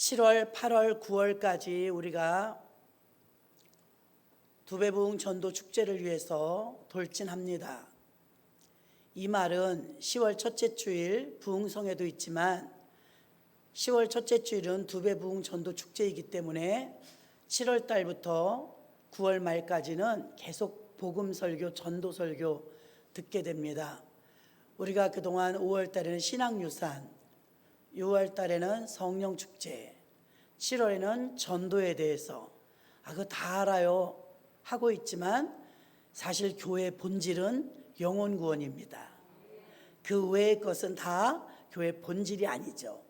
7월, 8월, 9월까지 우리가 두배부흥 전도 축제를 위해서 돌진합니다. 이 말은 10월 첫째 주일 부흥성에도 있지만 10월 첫째 주일은 두배부흥 전도 축제이기 때문에 7월 달부터 9월 말까지는 계속 복음 설교, 전도 설교 듣게 됩니다. 우리가 그동안 5월 달에는 신앙유산, 6월 달에는 성령 축제, 7월에는 전도에 대해서 그거 다 알아요 하고 있지만 사실 교회의 본질은 영혼 구원입니다. 그 외의 것은 다 교회의 본질이 아니죠.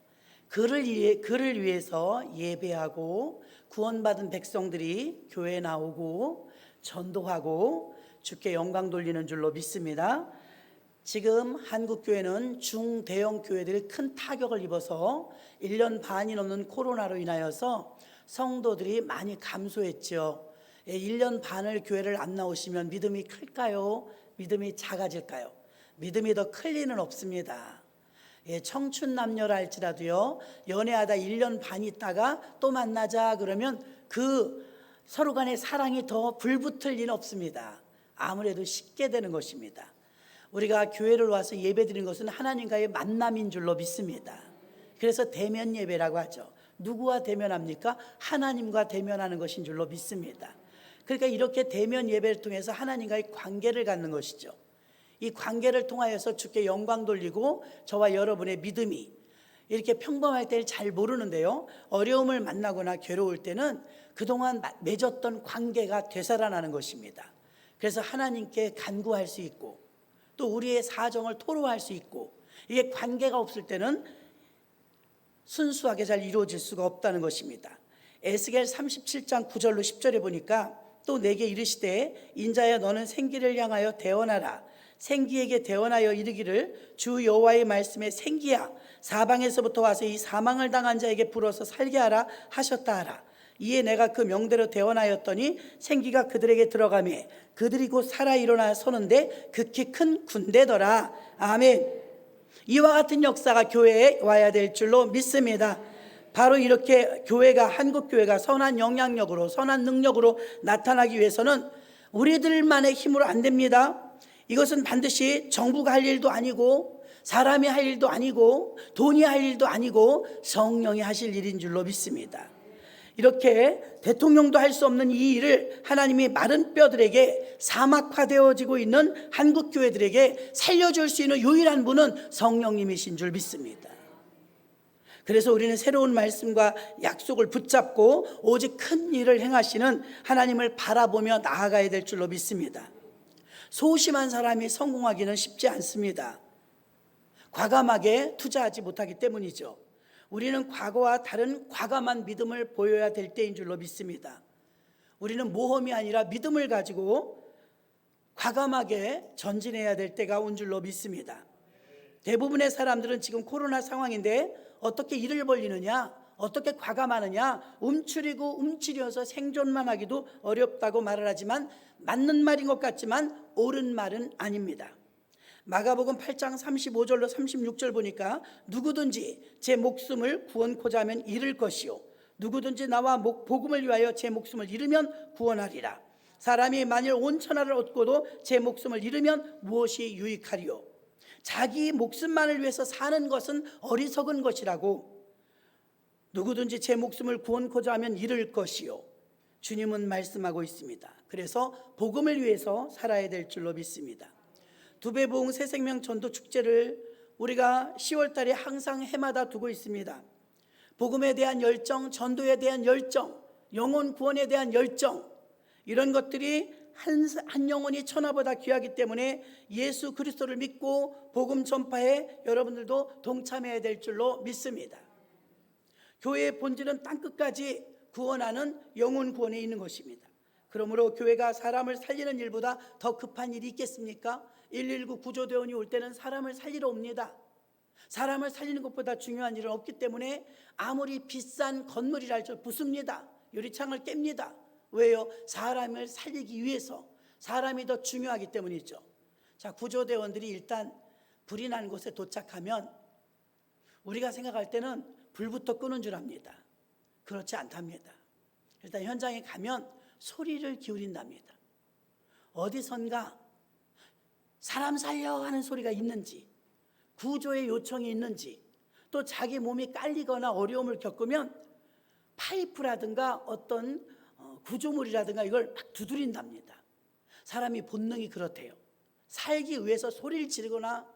그를 위해서 예배하고 구원받은 백성들이 교회에 나오고 전도하고 주께 영광 돌리는 줄로 믿습니다. 지금 한국교회는 중대형 교회들이 큰 타격을 입어서 1년 반이 넘는 코로나로 인하여서 성도들이 많이 감소했죠. 1년 반을 교회를 안 나오시면 믿음이 클까요? 믿음이 작아질까요? 믿음이 더 클 리는 없습니다. 청춘 남녀라 할지라도요, 연애하다 1년 반 있다가 또 만나자 그러면 그 서로 간의 사랑이 더 불붙을 리는 없습니다. 아무래도 쉽게 되는 것입니다. 우리가 교회를 와서 예배드리는 것은 하나님과의 만남인 줄로 믿습니다. 그래서 대면 예배라고 하죠. 누구와 대면합니까? 하나님과 대면하는 것인 줄로 믿습니다. 그러니까 이렇게 대면 예배를 통해서 하나님과의 관계를 갖는 것이죠. 이 관계를 통하여서 주께 영광 돌리고 저와 여러분의 믿음이 이렇게 평범할 때를 잘 모르는데요, 어려움을 만나거나 괴로울 때는 그동안 맺었던 관계가 되살아나는 것입니다. 그래서 하나님께 간구할 수 있고 또 우리의 사정을 토로할 수 있고, 이게 관계가 없을 때는 순수하게 잘 이루어질 수가 없다는 것입니다. 에스겔 37장 9절로 10절에 보니까 또 내게 이르시되 인자야 너는 생기를 향하여 대언하라. 생기에게 대언하여 이르기를 주 여호와의 말씀에 생기야 사방에서부터 와서 이 사망을 당한 자에게 불어서 살게 하라 하셨다 하라. 이에 내가 그 명대로 대언하였더니 생기가 그들에게 들어가매 그들이 곧 살아 일어나 서는데 극히 큰 군대더라. 아멘. 이와 같은 역사가 교회에 와야 될 줄로 믿습니다. 바로 이렇게 교회가, 한국교회가 선한 영향력으로, 선한 능력으로 나타나기 위해서는 우리들만의 힘으로 안 됩니다. 이것은 반드시 정부가 할 일도 아니고 사람이 할 일도 아니고 돈이 할 일도 아니고 성령이 하실 일인 줄로 믿습니다. 이렇게 대통령도 할 수 없는 이 일을 하나님이 마른 뼈들에게, 사막화되어지고 있는 한국교회들에게 살려줄 수 있는 유일한 분은 성령님이신 줄 믿습니다. 그래서 우리는 새로운 말씀과 약속을 붙잡고 오직 큰 일을 행하시는 하나님을 바라보며 나아가야 될 줄로 믿습니다. 소심한 사람이 성공하기는 쉽지 않습니다. 과감하게 투자하지 못하기 때문이죠. 우리는 과거와 다른 과감한 믿음을 보여야 될 때인 줄로 믿습니다. 우리는 모험이 아니라 믿음을 가지고 과감하게 전진해야 될 때가 온 줄로 믿습니다. 대부분의 사람들은 지금 코로나 상황인데 어떻게 일을 벌리느냐, 어떻게 과감하느냐, 움츠려서 생존만 하기도 어렵다고 말을 하지만 맞는 말인 것 같지만 옳은 말은 아닙니다. 마가복음 8장 35절로 36절 보니까 누구든지 제 목숨을 구원코자 하면 잃을 것이요 누구든지 나와 복음을 위하여 제 목숨을 잃으면 구원하리라. 사람이 만일 온 천하를 얻고도 제 목숨을 잃으면 무엇이 유익하리요. 자기 목숨만을 위해서 사는 것은 어리석은 것이라고. 누구든지 제 목숨을 구원코자 하면 잃을 것이요. 주님은 말씀하고 있습니다. 그래서 복음을 위해서 살아야 될 줄로 믿습니다. 두배부흥 새생명 전도 축제를 우리가 10월 달에 항상 해마다 두고 있습니다. 복음에 대한 열정, 전도에 대한 열정, 영혼 구원에 대한 열정, 이런 것들이 한 영혼이 천하보다 귀하기 때문에 예수 그리스도를 믿고 복음 전파에 여러분들도 동참해야 될 줄로 믿습니다. 교회의 본질은 땅끝까지 구원하는 영혼 구원에 있는 것입니다. 그러므로 교회가 사람을 살리는 일보다 더 급한 일이 있겠습니까? 119 구조대원이 올 때는 사람을 살리러 옵니다. 사람을 살리는 것보다 중요한 일은 없기 때문에 아무리 비싼 건물이라 할지라도 부숩니다. 유리창을 깹니다. 왜요? 사람을 살리기 위해서, 사람이 더 중요하기 때문이죠. 자, 구조대원들이 일단 불이 난 곳에 도착하면 우리가 생각할 때는 불부터 끄는 줄 압니다. 그렇지 않답니다. 일단 현장에 가면 소리를 기울인답니다. 어디선가 사람 살려 하는 소리가 있는지, 구조의 요청이 있는지, 또 자기 몸이 깔리거나 어려움을 겪으면 파이프라든가 어떤 구조물이라든가 이걸 막 두드린답니다. 사람이 본능이 그렇대요. 살기 위해서 소리를 지르거나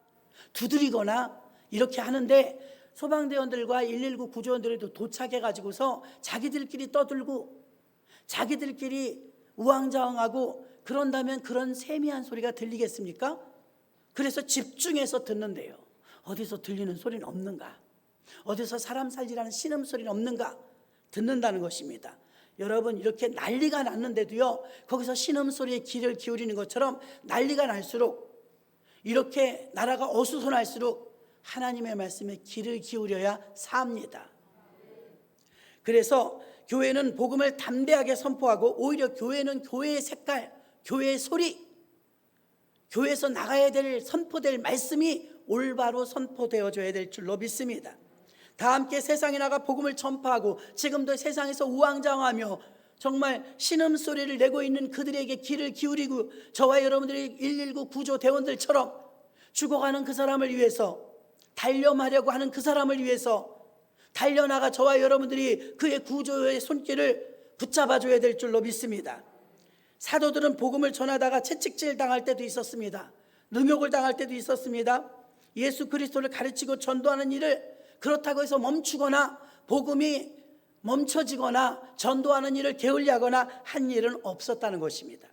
두드리거나 이렇게 하는데, 소방대원들과 119 구조원들도 도착해가지고서 자기들끼리 떠들고 자기들끼리 우왕좌왕하고 그런다면 그런 세미한 소리가 들리겠습니까? 그래서 집중해서 듣는데요. 어디서 들리는 소리는 없는가? 어디서 사람 살리라는 신음소리는 없는가? 듣는다는 것입니다. 여러분, 이렇게 난리가 났는데도요, 거기서 신음소리에 귀를 기울이는 것처럼 난리가 날수록, 이렇게 나라가 어수선할수록 하나님의 말씀에 귀를 기울여야 삽니다. 그래서 교회는 복음을 담대하게 선포하고, 오히려 교회는 교회의 색깔, 교회의 소리, 교회에서 나가야 될, 선포될 말씀이 올바로 선포되어져야 될 줄로 믿습니다. 다 함께 세상에 나가 복음을 전파하고, 지금도 세상에서 우왕좌왕하며 정말 신음소리를 내고 있는 그들에게 귀를 기울이고, 저와 여러분들이 119 구조대원들처럼 죽어가는 그 사람을 위해서, 달려마려고 하는 그 사람을 위해서 달려나가 저와 여러분들이 그의 구조의 손길을 붙잡아줘야 될 줄로 믿습니다. 사도들은 복음을 전하다가 채찍질 당할 때도 있었습니다. 능욕을 당할 때도 있었습니다. 예수 그리스도를 가르치고 전도하는 일을 그렇다고 해서 멈추거나 복음이 멈춰지거나 전도하는 일을 게을리하거나 한 일은 없었다는 것입니다.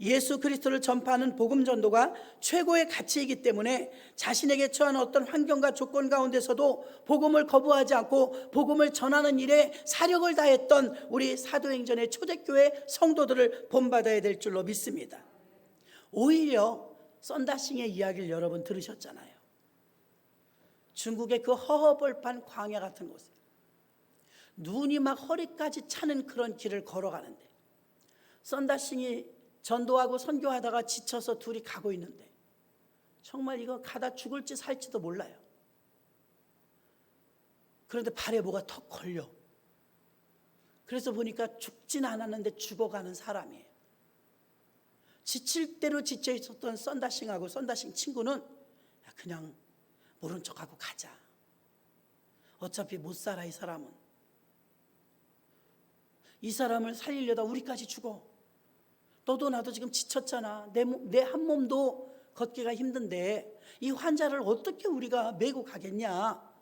예수 그리스도를 전파하는 복음 전도가 최고의 가치이기 때문에 자신에게 처한 어떤 환경과 조건 가운데서도 복음을 거부하지 않고 복음을 전하는 일에 사력을 다했던 우리 사도행전의 초대교회 성도들을 본받아야 될 줄로 믿습니다. 오히려 썬다싱의 이야기를 여러분 들으셨잖아요. 중국의 그 허허벌판 광야 같은 곳에 눈이 막 허리까지 차는 그런 길을 걸어가는데, 썬다싱이 전도하고 선교하다가 지쳐서 둘이 가고 있는데, 정말 이거 가다 죽을지 살지도 몰라요. 그런데 발에 뭐가 턱 걸려. 그래서 보니까 죽진 않았는데 죽어가는 사람이에요. 지칠 대로 지쳐 있었던 썬다싱하고 썬다싱 친구는 그냥 모른 척하고 가자. 어차피 못 살아. 이 사람은, 이 사람을 살리려다 우리까지 죽어. 너도 나도 지금 지쳤잖아. 내 한 몸도 걷기가 힘든데 이 환자를 어떻게 우리가 메고 가겠냐.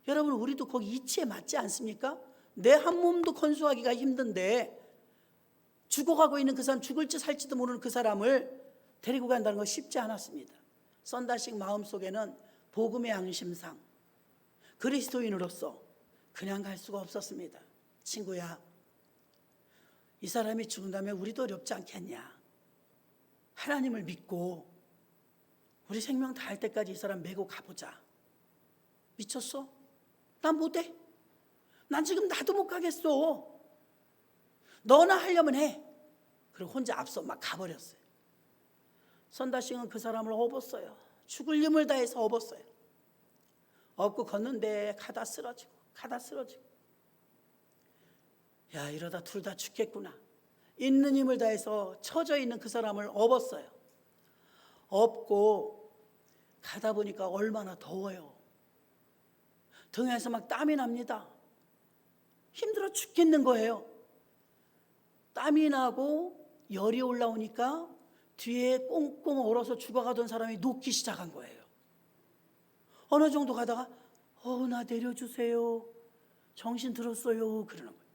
여러분, 우리도 거기 이치에 맞지 않습니까? 내 한 몸도 건수하기가 힘든데 죽어가고 있는 그 사람, 죽을지 살지도 모르는 그 사람을 데리고 간다는 건 쉽지 않았습니다. 썬다싱 마음속에는 복음의 양심상 그리스도인으로서 그냥 갈 수가 없었습니다. 친구야, 이 사람이 죽는다면 우리도 어렵지 않겠냐. 하나님을 믿고 우리 생명 다할 때까지 이 사람 메고 가보자. 미쳤어? 난 못해. 난 지금 나도 못 가겠어. 너나 하려면 해. 그리고 혼자 앞서 막 가버렸어요. 선다싱은 그 사람을 업었어요. 죽을 힘을 다해서 업었어요. 업고 걷는데 가다 쓰러지고 가다 쓰러지고, 야, 이러다 둘 다 죽겠구나. 있는 힘을 다해서 처져 있는 그 사람을 업었어요. 업고 가다 보니까 얼마나 더워요. 등에서 막 땀이 납니다. 힘들어 죽겠는 거예요. 땀이 나고 열이 올라오니까 뒤에 꽁꽁 얼어서 죽어가던 사람이 녹기 시작한 거예요. 어느 정도 가다가 나 내려주세요. 정신 들었어요. 그러는 거예요.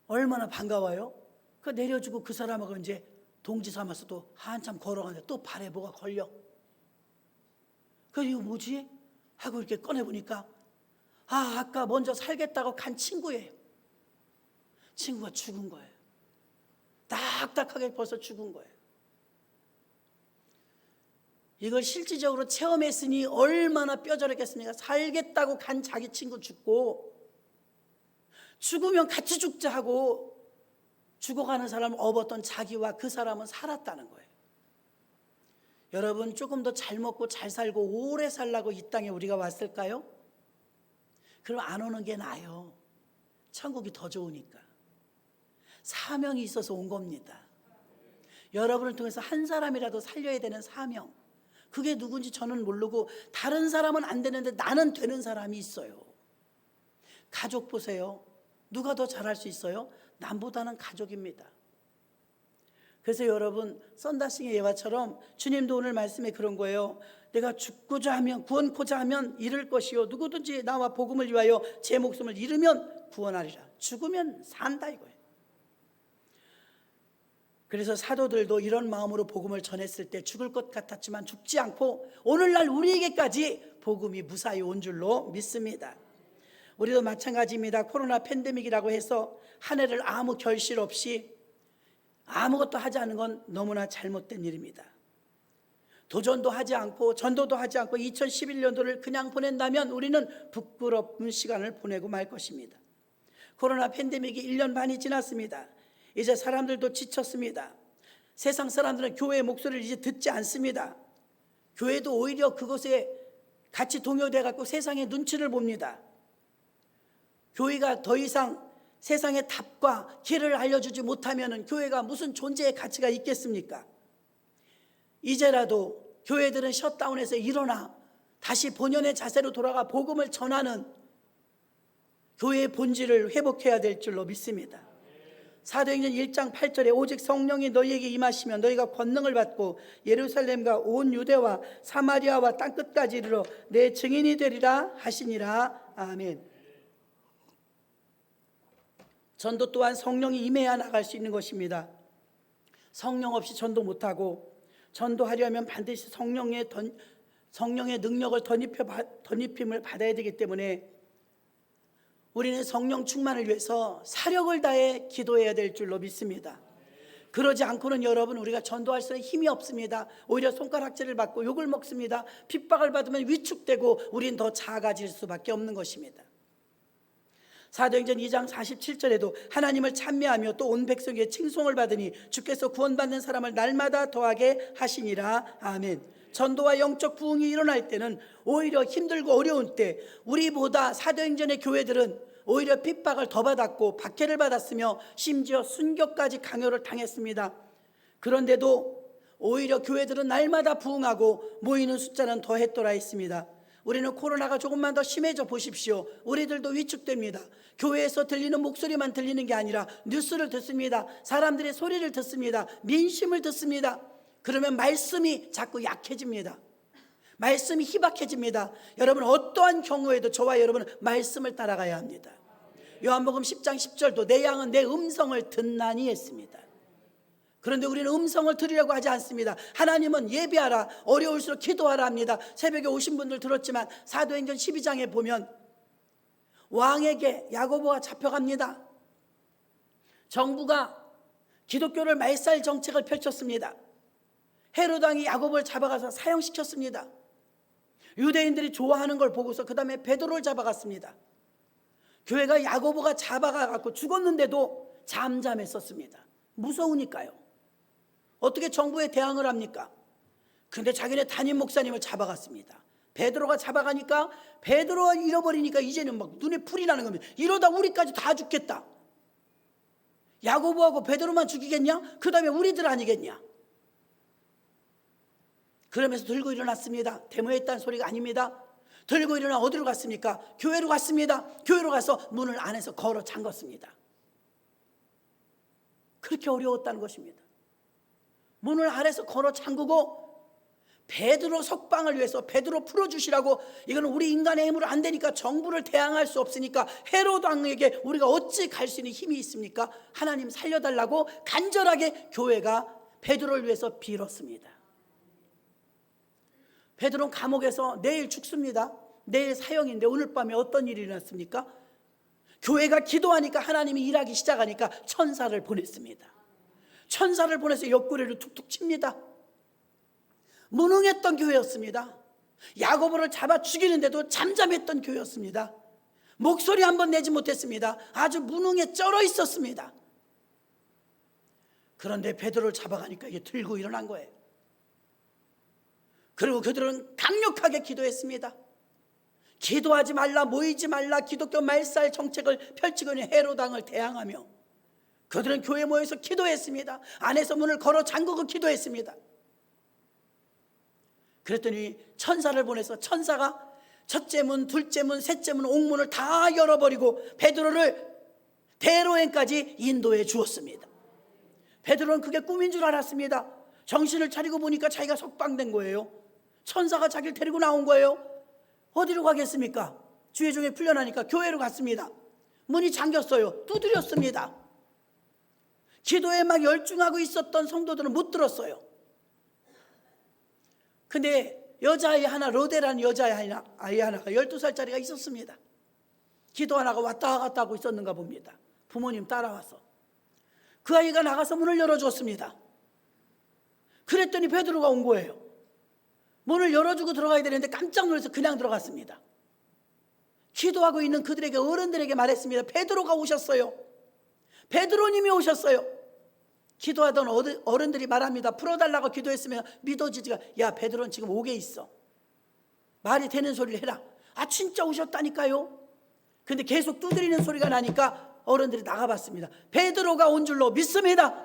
얼마나 반가워요. 그 내려주고 그 사람하고 이제 동지 삼아서 또 한참 걸어가는데 또 발에 뭐가 걸려. 그래서 이거 뭐지? 하고 이렇게 꺼내보니까 아까 먼저 살겠다고 간 친구예요. 친구가 죽은 거예요. 딱딱하게 벌써 죽은 거예요. 이걸 실질적으로 체험했으니 얼마나 뼈저렸겠습니까? 살겠다고 간 자기 친구 죽고, 죽으면 같이 죽자 하고 죽어가는 사람을 업었던 자기와 그 사람은 살았다는 거예요. 여러분, 조금 더 잘 먹고 잘 살고 오래 살라고 이 땅에 우리가 왔을까요? 그럼 안 오는 게 나아요. 천국이 더 좋으니까. 사명이 있어서 온 겁니다. 여러분을 통해서 한 사람이라도 살려야 되는 사명. 그게 누군지 저는 모르고 다른 사람은 안 되는데 나는 되는 사람이 있어요. 가족 보세요. 누가 더 잘할 수 있어요? 남보다는 가족입니다. 그래서 여러분, 썬다싱의 예화처럼 주님도 오늘 말씀에 그런 거예요. 내가 죽고자 하면, 구원코자 하면 잃을 것이요, 누구든지 나와 복음을 위하여 제 목숨을 잃으면 구원하리라. 죽으면 산다 이거예요. 그래서 사도들도 이런 마음으로 복음을 전했을 때 죽을 것 같았지만 죽지 않고 오늘날 우리에게까지 복음이 무사히 온 줄로 믿습니다. 우리도 마찬가지입니다. 코로나 팬데믹이라고 해서 한 해를 아무 결실 없이 아무것도 하지 않은 건 너무나 잘못된 일입니다. 도전도 하지 않고 전도도 하지 않고 2011년도를 그냥 보낸다면 우리는 부끄러운 시간을 보내고 말 것입니다. 코로나 팬데믹이 1년 반이 지났습니다. 이제 사람들도 지쳤습니다. 세상 사람들은 교회의 목소리를 이제 듣지 않습니다. 교회도 오히려 그것에 같이 동요돼 갖고 세상의 눈치를 봅니다. 교회가 더 이상 세상의 답과 길을 알려주지 못하면 교회가 무슨 존재의 가치가 있겠습니까? 이제라도 교회들은 셧다운에서 일어나 다시 본연의 자세로 돌아가 복음을 전하는 교회의 본질을 회복해야 될 줄로 믿습니다. 사도행전 1장 8절에 오직 성령이 너희에게 임하시면 너희가 권능을 받고 예루살렘과 온 유대와 사마리아와 땅끝까지 이르러 내 증인이 되리라 하시니라. 아멘. 전도 또한 성령이 임해야 나갈 수 있는 것입니다. 성령 없이 전도 못하고 전도하려면 반드시 성령의 능력을 덧입힘을 받아야 되기 때문에 우리는 성령 충만을 위해서 사력을 다해 기도해야 될 줄로 믿습니다. 그러지 않고는 여러분 우리가 전도할 수 있는 힘이 없습니다. 오히려 손가락질을 받고 욕을 먹습니다. 핍박을 받으면 위축되고 우린 더 작아질 수밖에 없는 것입니다. 사도행전 2장 47절에도 하나님을 찬미하며 또 온 백성에게 칭송을 받으니 주께서 구원받는 사람을 날마다 더하게 하시니라. 아멘. 전도와 영적 부흥이 일어날 때는 오히려 힘들고 어려운 때 우리보다 사도행전의 교회들은 오히려 핍박을 더 받았고 박해를 받았으며 심지어 순교까지 강요를 당했습니다. 그런데도 오히려 교회들은 날마다 부흥하고 모이는 숫자는 더했더라 했습니다. 우리는 코로나가 조금만 더 심해져 보십시오. 우리들도 위축됩니다. 교회에서 들리는 목소리만 들리는 게 아니라 뉴스를 듣습니다. 사람들의 소리를 듣습니다. 민심을 듣습니다. 그러면 말씀이 자꾸 약해집니다. 말씀이 희박해집니다. 여러분 어떠한 경우에도 저와 여러분은 말씀을 따라가야 합니다. 요한복음 10장 10절도 내 양은 내 음성을 듣나니 했습니다. 그런데 우리는 음성을 들으려고 하지 않습니다. 하나님은 예비하라, 어려울수록 기도하라 합니다. 새벽에 오신 분들 들었지만 사도행전 12장에 보면 왕에게 야고보가 잡혀갑니다. 정부가 기독교를 말살 정책을 펼쳤습니다. 헤롯 왕이 야고보를 잡아가서 사형시켰습니다. 유대인들이 좋아하는 걸 보고서 그 다음에 베드로를 잡아갔습니다. 교회가 야고보가 잡아가고 죽었는데도 잠잠했었습니다. 무서우니까요. 어떻게 정부에 대항을 합니까? 근데 자기네 담임 목사님을 잡아갔습니다. 베드로가 잡아가니까 베드로가 잃어버리니까 이제는 막 눈에 풀이 나는 겁니다. 이러다 우리까지 다 죽겠다. 야고보하고 베드로만 죽이겠냐? 그 다음에 우리들 아니겠냐? 그러면서 들고 일어났습니다. 데모에 있다는 소리가 아닙니다. 들고 일어나 어디로 갔습니까? 교회로 갔습니다. 교회로 가서 문을 안에서 걸어 잠갔습니다. 그렇게 어려웠다는 것입니다. 문을 안에서 걸어 잠그고 베드로 석방을 위해서 베드로 풀어주시라고, 이거는 우리 인간의 힘으로 안 되니까 정부를 대항할 수 없으니까 헤롯 왕에게 우리가 어찌 갈 수 있는 힘이 있습니까? 하나님 살려달라고 간절하게 교회가 베드로를 위해서 빌었습니다. 베드로는 감옥에서 내일 죽습니다. 내일 사형인데 오늘 밤에 어떤 일이 일어났습니까? 교회가 기도하니까 하나님이 일하기 시작하니까 천사를 보냈습니다. 천사를 보내서 옆구리를 툭툭 칩니다. 무능했던 교회였습니다. 야고보를 잡아 죽이는데도 잠잠했던 교회였습니다. 목소리 한번 내지 못했습니다. 아주 무능에 쩔어 있었습니다. 그런데 베드로를 잡아가니까 이게 들고 일어난 거예요. 그리고 그들은 강력하게 기도했습니다. 기도하지 말라, 모이지 말라 기독교 말살 정책을 펼치고 있는 헤로당을 대항하며 그들은 교회 모여서 기도했습니다. 안에서 문을 걸어 잠그고 기도했습니다. 그랬더니 천사를 보내서 천사가 첫째 문, 둘째 문, 셋째 문, 옥문을 다 열어버리고 베드로를 대로행까지 인도해 주었습니다. 베드로는 그게 꿈인 줄 알았습니다. 정신을 차리고 보니까 자기가 석방된 거예요. 천사가 자기를 데리고 나온 거예요. 어디로 가겠습니까? 주의 종이 풀려나니까 교회로 갔습니다. 문이 잠겼어요. 두드렸습니다. 기도에 막 열중하고 있었던 성도들은 못 들었어요. 근데 여자아이 하나, 로데라는 여자아이 하나가 12살짜리가 있었습니다. 기도 하나가 왔다 갔다 하고 있었는가 봅니다. 부모님 따라와서 그 아이가 나가서 문을 열어줬습니다. 그랬더니 베드로가 온 거예요. 문을 열어주고 들어가야 되는데 깜짝 놀라서 그냥 들어갔습니다. 기도하고 있는 그들에게, 어른들에게 말했습니다. 베드로가 오셨어요. 베드로님이 오셨어요. 기도하던 어른들이 말합니다. 풀어달라고 기도했으면 믿어지지가, 야 베드로는 지금 옥에 있어. 말이 되는 소리를 해라. 아 진짜 오셨다니까요. 근데 계속 두드리는 소리가 나니까 어른들이 나가봤습니다. 베드로가 온 줄로 믿습니다.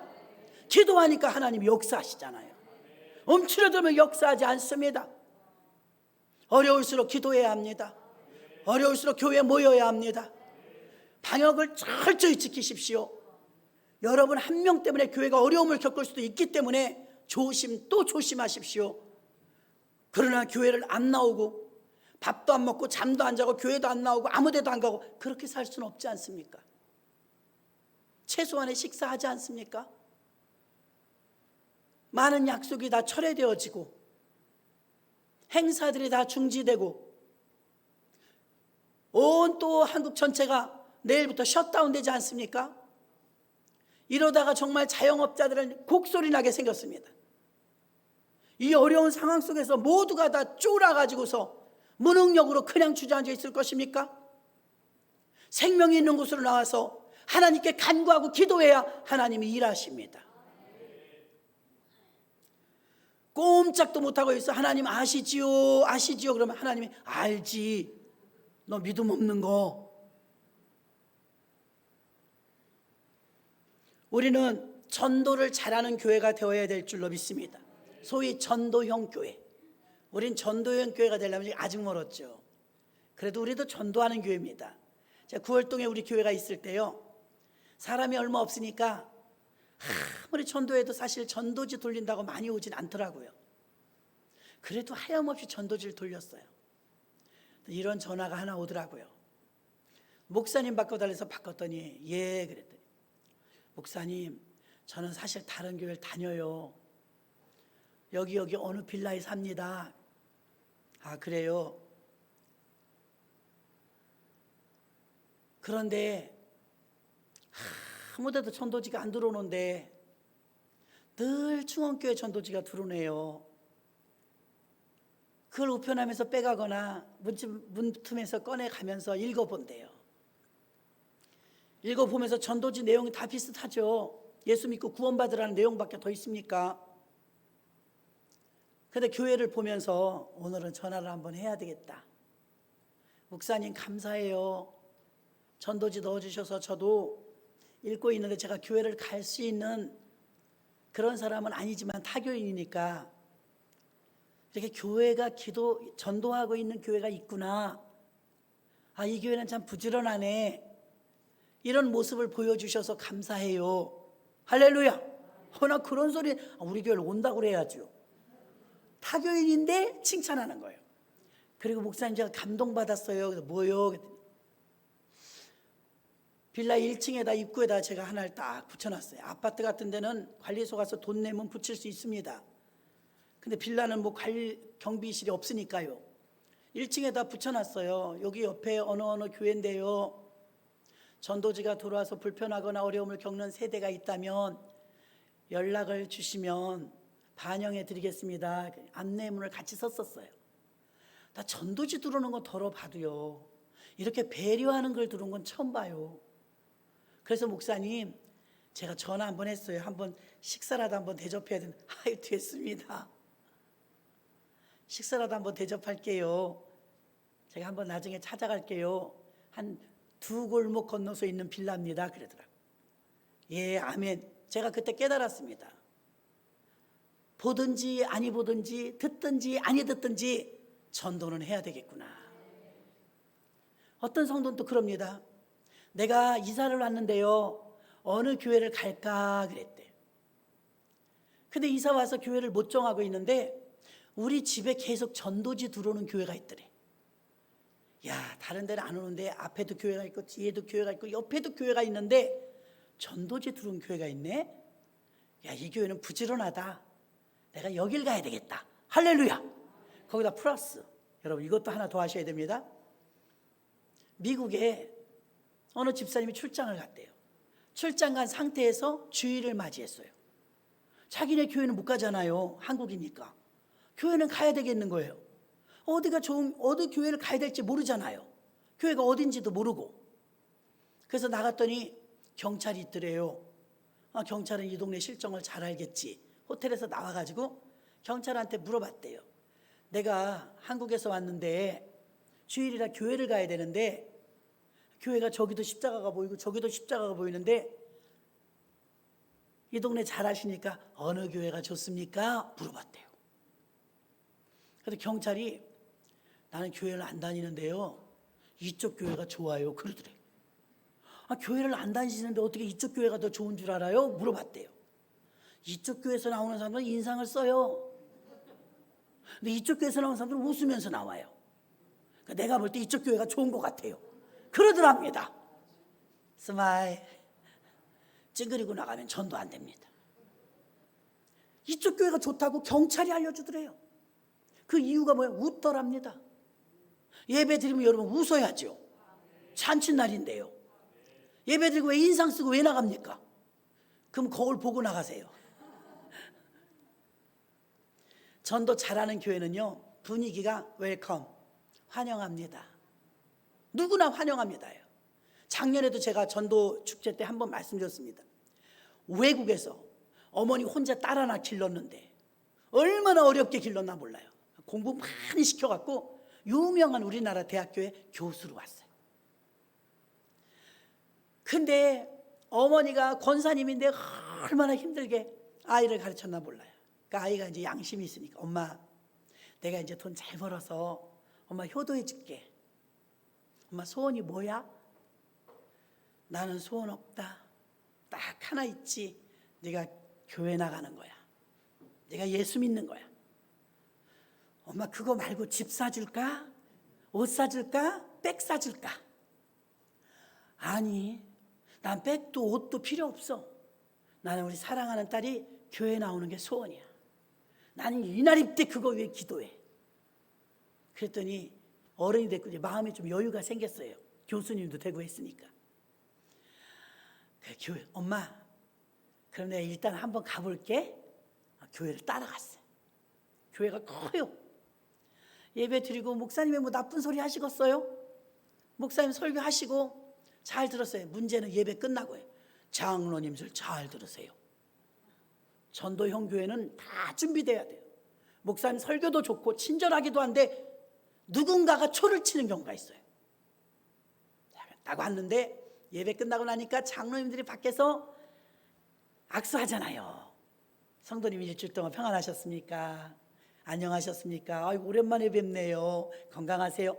기도하니까 하나님이 역사하시잖아요. 움츠러들면 역사하지 않습니다. 어려울수록 기도해야 합니다. 어려울수록 교회에 모여야 합니다. 방역을 철저히 지키십시오. 여러분 한 명 때문에 교회가 어려움을 겪을 수도 있기 때문에 또 조심하십시오. 그러나 교회를 안 나오고 밥도 안 먹고 잠도 안 자고 교회도 안 나오고 아무 데도 안 가고 그렇게 살 수는 없지 않습니까? 최소한의 식사하지 않습니까? 많은 약속이 다 철회되어지고 행사들이 다 중지되고 온 또 한국 전체가 내일부터 셧다운 되지 않습니까? 이러다가 정말 자영업자들은 곡소리 나게 생겼습니다. 이 어려운 상황 속에서 모두가 다 쫄아가지고서 무능력으로 그냥 주저앉아 있을 것입니까? 생명이 있는 곳으로 나와서 하나님께 간구하고 기도해야 하나님이 일하십니다. 꼼짝도 못하고 있어. 하나님 아시지요? 아시지요? 그러면 하나님이 알지. 너 믿음 없는 거. 우리는 전도를 잘하는 교회가 되어야 될 줄로 믿습니다. 소위 전도형 교회. 우린 전도형 교회가 되려면 아직 멀었죠. 그래도 우리도 전도하는 교회입니다. 제가 9월동에 우리 교회가 있을 때요, 사람이 얼마 없으니까 아무리 전도해도 사실 전도지 돌린다고 많이 오진 않더라고요. 그래도 하염없이 전도지를 돌렸어요. 이런 전화가 하나 오더라고요. 목사님 바꿔달래서 바꿨더니 예 그랬더니, 목사님 저는 사실 다른 교회를 다녀요. 여기 어느 빌라에 삽니다. 아 그래요? 그런데 아무데도 전도지가 안 들어오는데 늘 충원교회 전도지가 들어오네요. 그걸 우편함에서 빼가거나 문틈에서 꺼내가면서 읽어본대요. 읽어보면서 전도지 내용이 다 비슷하죠. 예수 믿고 구원받으라는 내용밖에 더 있습니까? 그런데 교회를 보면서 오늘은 전화를 한번 해야 되겠다. 목사님 감사해요. 전도지 넣어주셔서 저도 읽고 있는데 제가 교회를 갈 수 있는 그런 사람은 아니지만 타교인이니까 이렇게 교회가 전도하고 있는 교회가 있구나. 아, 이 교회는 참 부지런하네. 이런 모습을 보여주셔서 감사해요. 할렐루야. 나 그런 소리, 우리 교회를 온다고 그래야죠. 타교인인데 칭찬하는 거예요. 그리고 목사님 제가 감동받았어요. 그래서 뭐요? 빌라 1층에다 입구에다 제가 하나를 딱 붙여놨어요. 아파트 같은 데는 관리소 가서 돈 내면 붙일 수 있습니다. 근데 빌라는 뭐 경비실이 없으니까요. 1층에다 붙여놨어요. 여기 옆에 어느 교회인데요, 전도지가 들어와서 불편하거나 어려움을 겪는 세대가 있다면 연락을 주시면 반영해 드리겠습니다. 안내문을 같이 썼었어요. 나 전도지 들어오는 건 덜어봐도요, 이렇게 배려하는 걸 들어온 건 처음 봐요. 그래서 목사님 제가 전화 한번 했어요. 한번 식사라도 한번 대접해야 되는. 아유 됐습니다. 식사라도 한번 대접할게요. 제가 한번 나중에 찾아갈게요. 한 2골목 건너서 있는 빌라입니다. 그러더라고요. 예, 아멘. 제가 그때 깨달았습니다. 보든지 아니 보든지 듣든지 아니 듣든지 전도는 해야 되겠구나. 어떤 성도는 또 그럽니다. 내가 이사를 왔는데요, 어느 교회를 갈까 그랬대. 근데 이사 와서 교회를 못 정하고 있는데 우리 집에 계속 전도지 들어오는 교회가 있더래. 야, 다른 데는 안 오는데 앞에도 교회가 있고 뒤에도 교회가 있고 옆에도 교회가 있는데 전도지 들어온 교회가 있네. 야, 이 교회는 부지런하다. 내가 여길 가야 되겠다. 할렐루야. 거기다 플러스, 여러분 이것도 하나 더 하셔야 됩니다. 미국에 어느 집사님이 출장을 갔대요. 출장 간 상태에서 주일을 맞이했어요. 자기네 교회는 못 가잖아요. 한국이니까. 교회는 가야 되겠는 거예요. 어디가 좋은, 어디 교회를 가야 될지 모르잖아요. 교회가 어딘지도 모르고. 그래서 나갔더니 경찰이 있더래요. 경찰은 이 동네 실정을 잘 알겠지. 호텔에서 나와가지고 경찰한테 물어봤대요. 내가 한국에서 왔는데 주일이라 교회를 가야 되는데 교회가 저기도 십자가가 보이고 저기도 십자가가 보이는데 이 동네 잘 아시니까 어느 교회가 좋습니까? 물어봤대요. 그래서 경찰이 나는 교회를 안 다니는데요, 이쪽 교회가 좋아요 그러더래요. 교회를 안 다니시는데 어떻게 이쪽 교회가 더 좋은 줄 알아요? 물어봤대요. 이쪽 교회에서 나오는 사람들은 인상을 써요. 근데 이쪽 교회에서 나오는 사람들은 웃으면서 나와요. 그러니까 내가 볼 때 이쪽 교회가 좋은 것 같아요. 그러더랍니다. 스마일. 찡그리고 나가면 전도 안 됩니다. 이쪽 교회가 좋다고 경찰이 알려주더래요. 그 이유가 뭐예요? 웃더랍니다. 예배 드리면 여러분 웃어야죠. 잔칫날인데요. 예배 드리고 왜 인상 쓰고 왜 나갑니까? 그럼 거울 보고 나가세요. 전도 잘하는 교회는요, 분위기가 웰컴, 환영합니다. 누구나 환영합니다요. 작년에도 제가 전도 축제 때 한번 말씀드렸습니다. 외국에서 어머니 혼자 딸 하나 길렀는데 얼마나 어렵게 길렀나 몰라요. 공부 많이 시켜갖고 유명한 우리나라 대학교에 교수로 왔어요. 근데 어머니가 권사님인데 얼마나 힘들게 아이를 가르쳤나 몰라요. 그 아이가 이제 양심이 있으니까 엄마, 내가 이제 돈 잘 벌어서 엄마 효도해 줄게. 엄마 소원이 뭐야? 나는 소원 없다. 딱 하나 있지. 네가 교회 나가는 거야. 네가 예수 믿는 거야. 엄마 그거 말고 집 사줄까? 옷 사줄까? 백 사줄까? 아니, 난 백도 옷도 필요 없어. 나는 우리 사랑하는 딸이 교회 나오는 게 소원이야. 나는 이날 때 그거 위해 기도해. 그랬더니 어른이 됐고 이제 마음에 좀 여유가 생겼어요. 교수님도 되고 했으니까. 그 교회, 엄마, 그럼 내가 일단 한번 가볼게. 교회를 따라갔어요. 교회가 커요. 예배 드리고 목사님이 뭐 나쁜 소리 하시겠어요? 목사님 설교하시고 잘 들었어요. 문제는 예배 끝나고요. 장로님들 잘 들으세요. 전도형 교회는 다 준비돼야 돼요. 목사님 설교도 좋고 친절하기도 한데 누군가가 초를 치는 경우가 있어요. 딱 왔는데 예배 끝나고 나니까 장로님들이 밖에서 악수하잖아요. 성도님 일주일 동안 평안하셨습니까? 안녕하셨습니까? 아이고 오랜만에 뵙네요. 건강하세요.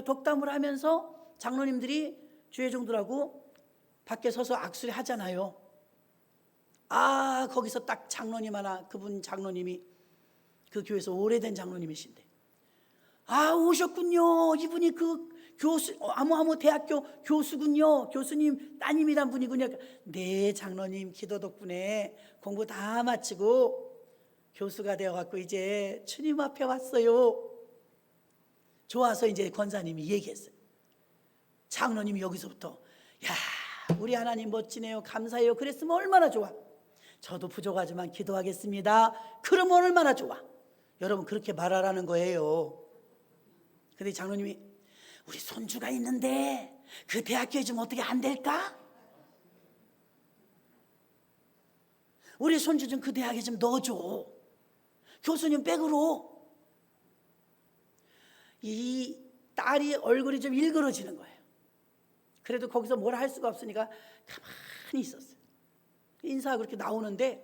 덕담을 하면서 장로님들이 주회종들하고 밖에 서서 악수를 하잖아요. 거기서 딱 장로님 하나, 그분 장로님이 그 교회에서 오래된 장로님이신데, 오셨군요. 이분이 그 교수, 아무 대학교 교수군요. 교수님 따님이란 분이군요. 네, 장로님 기도 덕분에 공부 다 마치고 교수가 되어갖고 이제 주님 앞에 왔어요. 좋아서 이제 권사님이 얘기했어요. 장로님이 여기서부터, 야, 우리 하나님 멋지네요. 감사해요. 그랬으면 얼마나 좋아. 저도 부족하지만 기도하겠습니다. 그러면 얼마나 좋아. 여러분 그렇게 말하라는 거예요. 근데 장로님이, 우리 손주가 있는데 그 대학교에 좀 어떻게 안 될까? 우리 손주 좀 그 대학에 좀 넣어줘. 교수님 백으로. 이 딸이 얼굴이 좀 일그러지는 거예요. 그래도 거기서 뭐라 할 수가 없으니까 가만히 있었어요. 인사하고 이렇게 나오는데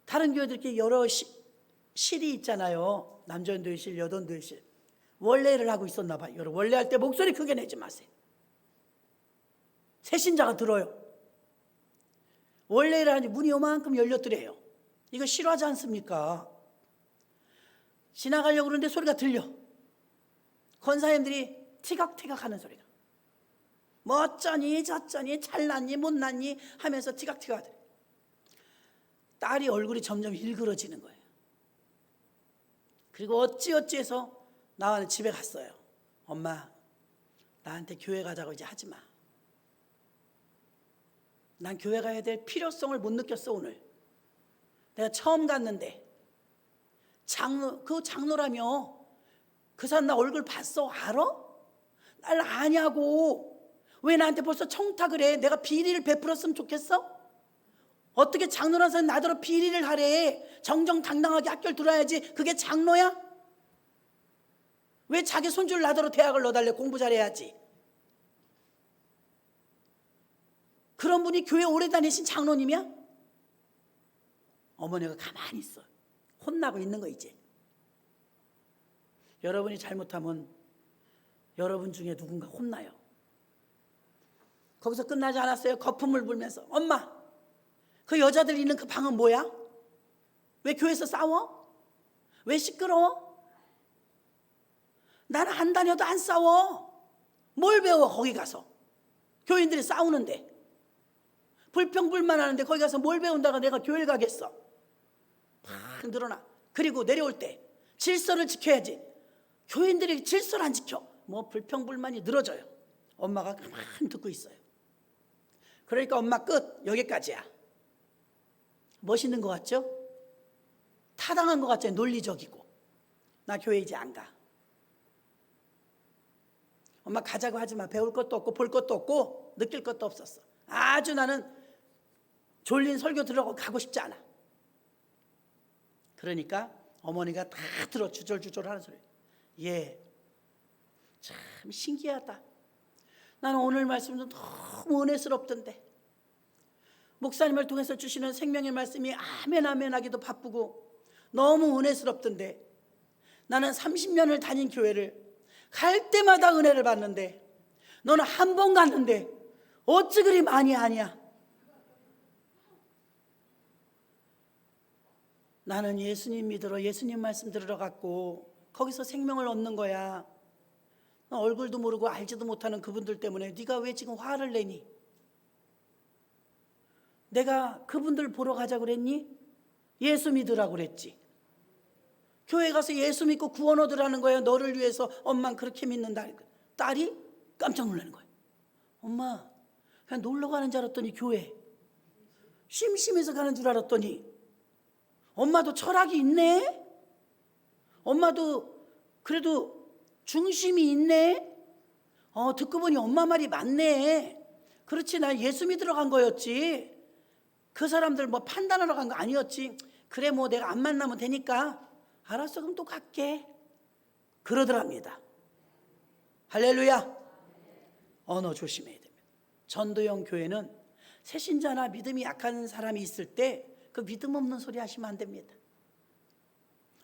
다른 교회들 이렇게 여러 실이 있잖아요. 남전도회실, 여전도회실. 원래를 하고 있었나 봐요. 여러분, 원래 할 때 목소리 크게 내지 마세요. 새신자가 들어요. 원래를 하니 문이 요만큼 열렸더래요. 이거 싫어하지 않습니까? 지나가려고 그러는데 소리가 들려. 권사님들이 티각티각 하는 소리가. 뭐 어쩌니 저쩌니 잘났니 못났니 하면서 티각티각 하더래요. 딸이 얼굴이 점점 일그러지는 거예요. 그리고 어찌어찌해서 나와는 집에 갔어요. 엄마, 나한테 교회 가자고 이제 하지 마. 난 교회 가야 될 필요성을 못 느꼈어. 오늘 내가 처음 갔는데 그 장로라며. 그 사람 나 얼굴 봤어? 알아? 날 아냐고. 왜 나한테 벌써 청탁을 해? 내가 비리를 베풀었으면 좋겠어? 어떻게 장로라는 사람이 나더러 비리를 하래? 정정당당하게 학교를 들어야지. 그게 장로야? 왜 자기 손주를 나더러 대학을 넣어달래? 공부 잘해야지. 그런 분이 교회 오래 다니신 장로님이야? 어머니가 가만히 있어. 혼나고 있는 거 이제. 여러분이 잘못하면 여러분 중에 누군가 혼나요. 거기서 끝나지 않았어요. 거품을 불면서 엄마, 그 여자들 있는 그 방은 뭐야? 왜 교회에서 싸워? 왜 시끄러워? 나는 안 다녀도 안 싸워. 뭘 배워 거기 가서? 교인들이 싸우는데 불평불만하는데 거기 가서 뭘 배운다가 내가 교회를 가겠어? 팍 늘어나. 그리고 내려올 때 질서를 지켜야지. 교인들이 질서를 안 지켜. 뭐 불평불만이 늘어져요. 엄마가 가만히 듣고 있어요. 그러니까 엄마 끝. 여기까지야. 멋있는 것 같죠? 타당한 것 같죠? 논리적이고. 나 교회 이제 안 가. 엄마 가자고 하지 마. 배울 것도 없고 볼 것도 없고 느낄 것도 없었어. 아주 나는 졸린 설교 들으라고 가고 싶지 않아. 그러니까 어머니가 다 들어 주절주절 하는 소리. 예, 참 신기하다. 나는 오늘 말씀도 너무 은혜스럽던데 목사님을 통해서 주시는 생명의 말씀이 아멘 아멘 하기도 바쁘고 너무 은혜스럽던데 나는 30년을 다닌 교회를 갈 때마다 은혜를 받는데 너는 한 번 갔는데 어찌 그리 많이 하냐. 나는 예수님 믿으러 예수님 말씀 들으러 갔고 거기서 생명을 얻는 거야. 얼굴도 모르고 알지도 못하는 그분들 때문에 네가 왜 지금 화를 내니? 내가 그분들 보러 가자고 그랬니? 예수 믿으라고 그랬지. 교회 가서 예수 믿고 구원 얻으라는 거야. 너를 위해서 엄마는 그렇게 믿는다. 딸이 깜짝 놀라는 거야. 엄마, 그냥 놀러 가는 줄 알았더니 교회 심심해서 가는 줄 알았더니 엄마도 철학이 있네. 엄마도 그래도 중심이 있네. 듣고 보니 엄마 말이 맞네. 그렇지, 나 예수 믿으러 간 거였지. 그 사람들 뭐 판단하러 간 거 아니었지. 그래, 뭐 내가 안 만나면 되니까 알았어, 그럼 또 갈게. 그러더랍니다. 할렐루야. 언어 조심해야 됩니다. 전도형 교회는 새신자나 믿음이 약한 사람이 있을 때 그 믿음 없는 소리 하시면 안 됩니다.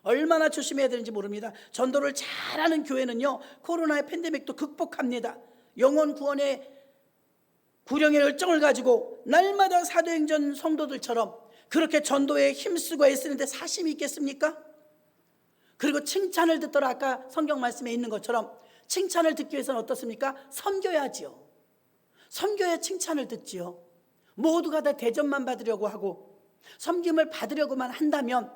얼마나 조심해야 되는지 모릅니다. 전도를 잘하는 교회는요, 코로나의 팬데믹도 극복합니다. 영혼 구원의 구령의 열정을 가지고 날마다 사도행전 성도들처럼 그렇게 전도에 힘쓰고 애쓰는데 사심이 있겠습니까? 그리고 칭찬을 듣더라. 아까 성경 말씀에 있는 것처럼 칭찬을 듣기 위해서는 어떻습니까? 섬겨야지요. 섬겨야 칭찬을 듣지요. 모두가 다 대접만 받으려고 하고 섬김을 받으려고만 한다면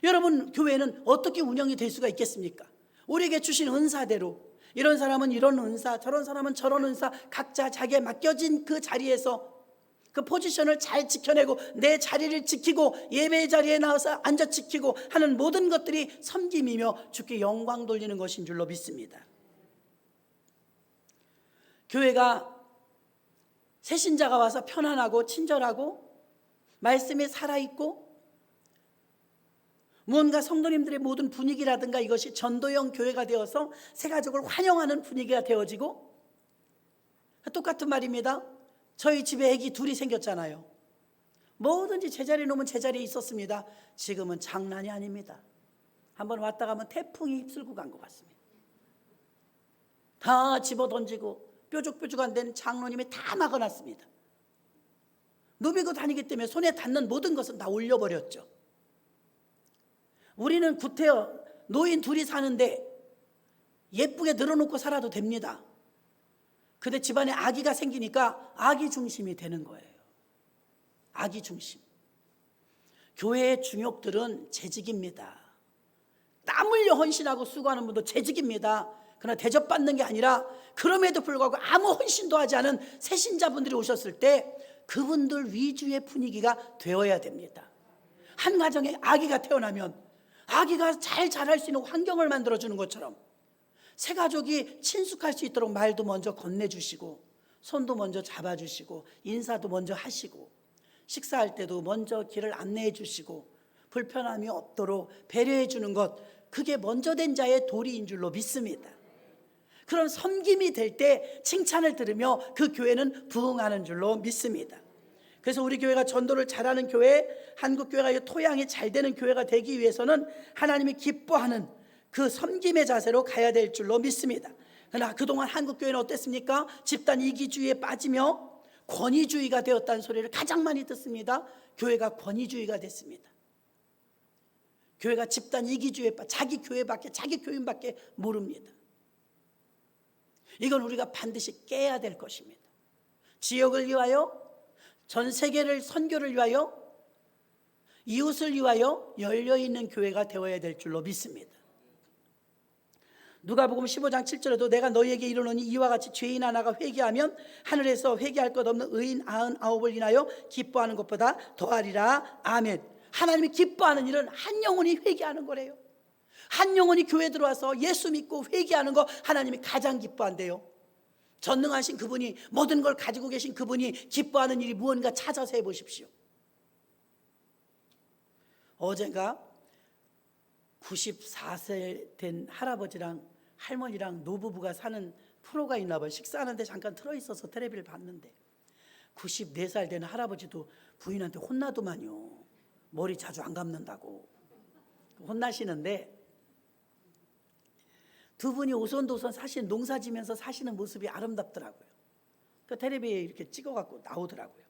여러분 교회는 어떻게 운영이 될 수가 있겠습니까? 우리에게 주신 은사대로 이런 사람은 이런 은사, 저런 사람은 저런 은사, 각자 자기에 맡겨진 그 자리에서 그 포지션을 잘 지켜내고 내 자리를 지키고 예배의 자리에 나와서 앉아 지키고 하는 모든 것들이 섬김이며 주께 영광 돌리는 것인 줄로 믿습니다. 교회가 새신자가 와서 편안하고 친절하고 말씀이 살아있고 무언가 성도님들의 모든 분위기라든가 이것이 전도형 교회가 되어서 새가족을 환영하는 분위기가 되어지고, 똑같은 말입니다. 저희 집에 애기 둘이 생겼잖아요. 뭐든지 제자리에 놓으면 제자리에 있었습니다. 지금은 장난이 아닙니다. 한번 왔다 가면 태풍이 휩쓸고 간 것 같습니다. 다 집어던지고 뾰족뾰족한 데는 장로님이 다 막아놨습니다. 누비고 다니기 때문에 손에 닿는 모든 것은 다 올려버렸죠. 우리는 구태여 노인 둘이 사는데 예쁘게 늘어놓고 살아도 됩니다. 근데 집안에 아기가 생기니까 아기 중심이 되는 거예요. 아기 중심. 교회의 중역들은 재직입니다. 땀 흘려 헌신하고 수고하는 분도 재직입니다. 그러나 대접받는 게 아니라 그럼에도 불구하고 아무 헌신도 하지 않은 새신자분들이 오셨을 때 그분들 위주의 분위기가 되어야 됩니다. 한 가정에 아기가 태어나면 아기가 잘 자랄 수 있는 환경을 만들어주는 것처럼 새가족이 친숙할 수 있도록 말도 먼저 건네주시고 손도 먼저 잡아주시고 인사도 먼저 하시고 식사할 때도 먼저 길을 안내해 주시고 불편함이 없도록 배려해 주는 것, 그게 먼저 된 자의 도리인 줄로 믿습니다. 그런 섬김이 될 때 칭찬을 들으며 그 교회는 부흥하는 줄로 믿습니다. 그래서 우리 교회가 전도를 잘하는 교회, 한국교회가 토양이 잘 되는 교회가 되기 위해서는 하나님이 기뻐하는 그 섬김의 자세로 가야 될 줄로 믿습니다. 그러나 그동안 한국교회는 어땠습니까? 집단 이기주의에 빠지며 권위주의가 되었다는 소리를 가장 많이 듣습니다. 교회가 권위주의가 됐습니다. 교회가 집단 이기주의에 빠져 자기 교회밖에, 자기 교인밖에 모릅니다. 이건 우리가 반드시 깨야 될 것입니다. 지역을 위하여, 전 세계를 선교를 위하여, 이웃을 위하여 열려있는 교회가 되어야 될 줄로 믿습니다. 누가복음 15장 7절에도 내가 너희에게 이르노니 이와 같이 죄인 하나가 회개하면 하늘에서 회개할 것 없는 의인 99을 인하여 기뻐하는 것보다 더하리라. 아멘. 하나님이 기뻐하는 일은 한 영혼이 회개하는 거래요. 한 영혼이 교회에 들어와서 예수 믿고 회개하는 거 하나님이 가장 기뻐한대요. 전능하신 그분이, 모든 걸 가지고 계신 그분이 기뻐하는 일이 무언가 찾아서 해보십시오. 어젠가 94세 된 할아버지랑 할머니랑 노부부가 사는 프로가 있나 봐요. 식사하는데 잠깐 틀어있어서 텔레비를 봤는데 94살 된 할아버지도 부인한테 혼나더만요. 머리 자주 안 감는다고 혼나시는데, 두 분이 오손도손 사실 농사 지면서 사시는 모습이 아름답더라고요. 그 텔레비에 이렇게 찍어갖고 나오더라고요.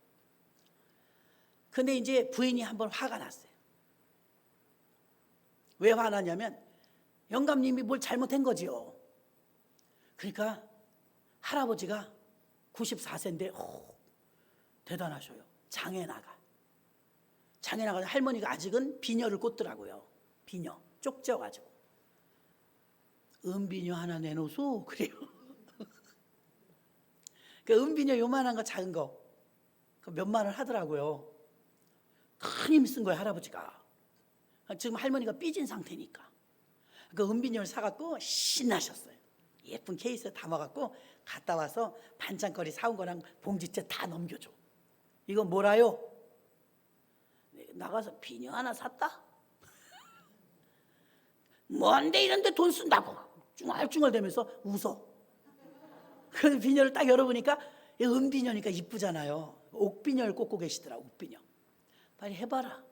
근데 이제 부인이 한번 화가 났어요. 왜 화나냐면 영감님이 뭘 잘못한 거지요. 그러니까 할아버지가 94세인데 대단하셔요. 장에 나가 할머니가 아직은 비녀를 꽂더라고요. 비녀 쪽지어가지고 은비녀 하나 내놓소 그래요. 그 은비녀 요만한 거 작은 거 몇만 원 하더라고요. 큰 힘 쓴 거예요 할아버지가. 지금 할머니가 삐진 상태니까 그 은비녀를 사갖고 신나셨어요. 예쁜 케이스에 담아갖고 갔다 와서 반찬거리 사온 거랑 봉지째 다 넘겨줘. 이거 뭐라요? 나가서 비녀 하나 샀다? 뭔데 이런데 돈 쓴다고 쭝얼쭝얼대면서 웃어. 그 비녀를 딱 열어보니까 은비녀니까 이쁘잖아요. 옥비녀를 꽂고 계시더라. 옥비녀. 빨리 해봐라.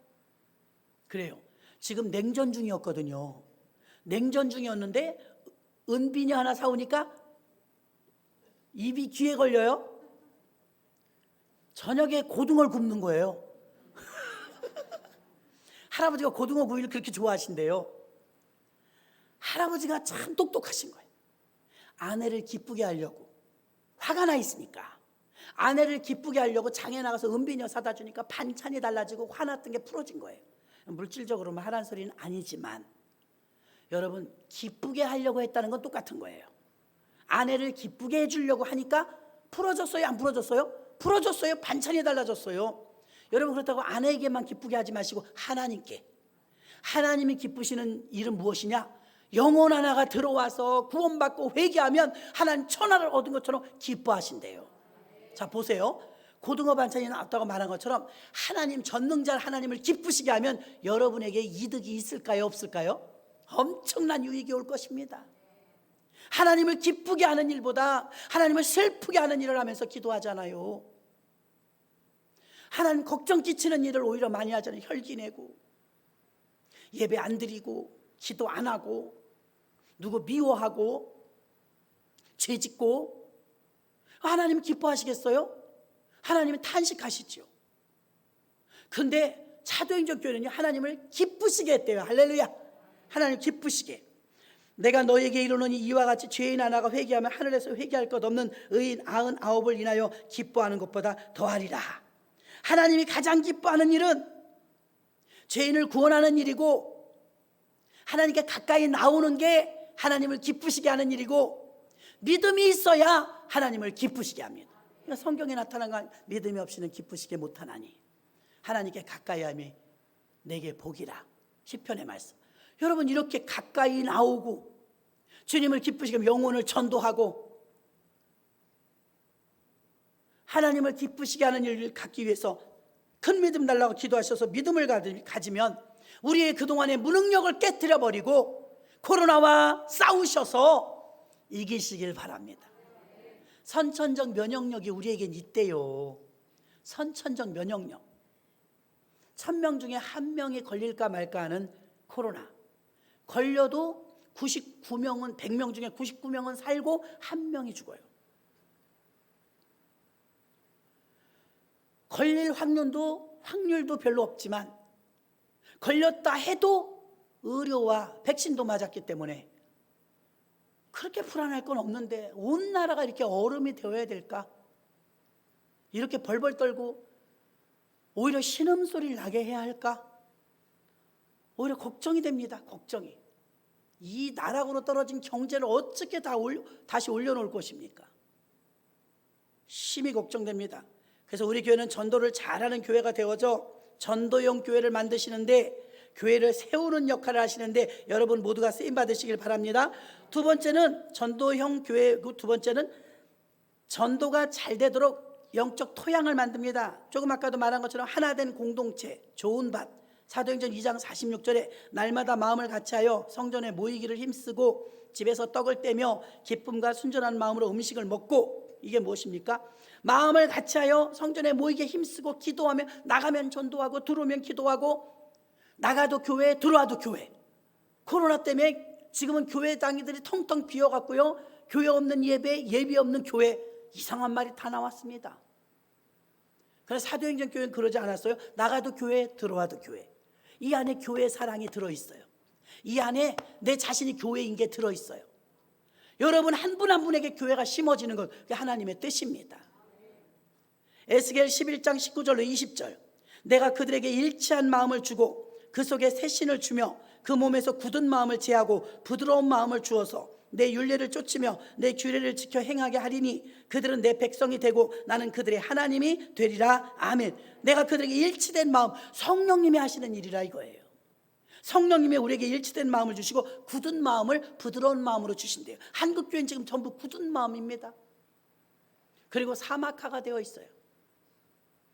그래요. 지금 냉전 중이었거든요. 냉전 중이었는데 은비녀 하나 사오니까 입이 귀에 걸려요. 저녁에 고등어를 굽는 거예요. 할아버지가 고등어 구이를 그렇게 좋아하신대요. 할아버지가 참 똑똑하신 거예요. 아내를 기쁘게 하려고, 화가 나 있으니까 아내를 기쁘게 하려고 장에 나가서 은비녀 사다 주니까 반찬이 달라지고 화났던 게 풀어진 거예요. 물질적으로만 하라는 소리는 아니지만 여러분, 기쁘게 하려고 했다는 건 똑같은 거예요. 아내를 기쁘게 해주려고 하니까 풀어졌어요? 안 풀어졌어요? 풀어졌어요. 반찬이 달라졌어요. 여러분, 그렇다고 아내에게만 기쁘게 하지 마시고 하나님께, 하나님이 기쁘시는 일은 무엇이냐? 영혼 하나가 들어와서 구원받고 회개하면 하나님 천하를 얻은 것처럼 기뻐하신대요. 자, 보세요. 고등어 반찬이 나왔다고 말한 것처럼 하나님 전능자 하나님을 기쁘시게 하면 여러분에게 이득이 있을까요, 없을까요? 엄청난 유익이 올 것입니다. 하나님을 기쁘게 하는 일보다 하나님을 슬프게 하는 일을 하면서 기도하잖아요. 하나님 걱정 끼치는 일을 오히려 많이 하잖아요. 혈기 내고 예배 안 드리고 기도 안 하고 누구 미워하고 죄짓고 하나님 기뻐하시겠어요? 하나님은 탄식하시죠. 그런데 사도행전 교회는요, 하나님을 기쁘시게 했대요. 할렐루야. 하나님 기쁘시게. 내가 너에게 이르노니 이와 같이 죄인 하나가 회개하면 하늘에서 회개할 것 없는 의인 99을 인하여 기뻐하는 것보다 더하리라. 하나님이 가장 기뻐하는 일은 죄인을 구원하는 일이고 하나님께 가까이 나오는 게 하나님을 기쁘시게 하는 일이고 믿음이 있어야 하나님을 기쁘시게 합니다. 그러니까 성경에 나타난 건 믿음이 없이는 기쁘시게 못하나니 하나님께 가까이 함이 내게 복이라. 시편의 말씀. 여러분 이렇게 가까이 나오고 주님을 기쁘시게 하면 영혼을 전도하고 하나님을 기쁘시게 하는 일을 갖기 위해서 큰 믿음 달라고 기도하셔서 믿음을 가지면 우리의 그동안의 무능력을 깨뜨려 버리고 코로나와 싸우셔서 이기시길 바랍니다. 선천적 면역력이 우리에겐 있대요. 선천적 면역력. 1000명 중에 1명이 걸릴까 말까 하는 코로나. 걸려도 99명은 100명 중에 99명은 살고 1명이 죽어요. 걸릴 확률도 별로 없지만 걸렸다 해도 의료와 백신도 맞았기 때문에 그렇게 불안할 건 없는데 온 나라가 이렇게 얼음이 되어야 될까? 이렇게 벌벌 떨고 오히려 신음소리를 나게 해야 할까? 오히려 걱정이 됩니다. 걱정이. 이 나락으로 떨어진 경제를 어떻게 다시 올려놓을 것입니까? 심히 걱정됩니다. 그래서 우리 교회는 전도를 잘하는 교회가 되어져 전도형 교회를 만드시는데 교회를 세우는 역할을 하시는데 여러분 모두가 쓰임 받으시길 바랍니다. 두 번째는 전도형 교회, 두 번째는 전도가 잘 되도록 영적 토양을 만듭니다. 조금 아까도 말한 것처럼 하나된 공동체, 좋은 밭. 사도행전 2장 46절에 날마다 마음을 같이하여 성전에 모이기를 힘쓰고 집에서 떡을 떼며 기쁨과 순전한 마음으로 음식을 먹고, 이게 무엇입니까? 마음을 같이하여 성전에 모이게 힘쓰고 기도하며 나가면 전도하고 들어오면 기도하고 나가도 교회 들어와도 교회. 코로나 때문에 지금은 교회당이들이 텅텅 비어갔고요, 교회 없는 예배, 예배 없는 교회, 이상한 말이 다 나왔습니다. 그래서 사도행전 교회는 그러지 않았어요. 나가도 교회 들어와도 교회. 이 안에 교회 사랑이 들어있어요. 이 안에 내 자신이 교회인 게 들어있어요. 여러분 한 분 한 분에게 교회가 심어지는 것, 그게 하나님의 뜻입니다. 에스겔 11장 19절로 20절. 내가 그들에게 일치한 마음을 주고 그 속에 새 신을 주며 그 몸에서 굳은 마음을 제하고 부드러운 마음을 주어서 내 율례를 쫓으며 내 규례를 지켜 행하게 하리니 그들은 내 백성이 되고 나는 그들의 하나님이 되리라. 아멘. 내가 그들에게 일치된 마음, 성령님이 하시는 일이라 이거예요. 성령님이 우리에게 일치된 마음을 주시고 굳은 마음을 부드러운 마음으로 주신대요. 한국교회는 지금 전부 굳은 마음입니다. 그리고 사막화가 되어 있어요.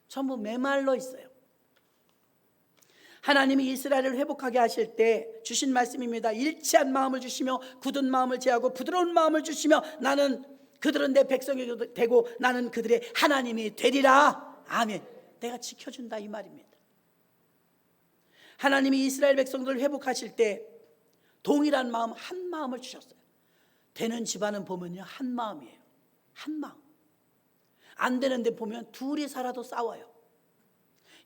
전부 메말라 있어요. 하나님이 이스라엘을 회복하게 하실 때 주신 말씀입니다. 일치한 마음을 주시며 굳은 마음을 제하고 부드러운 마음을 주시며 나는 그들은 내 백성이 되고 나는 그들의 하나님이 되리라. 아멘. 내가 지켜준다 이 말입니다. 하나님이 이스라엘 백성들을 회복하실 때 동일한 마음, 한 마음을 주셨어요. 되는 집안은 보면요 한 마음이에요. 한 마음. 안 되는데 보면 둘이 살아도 싸워요.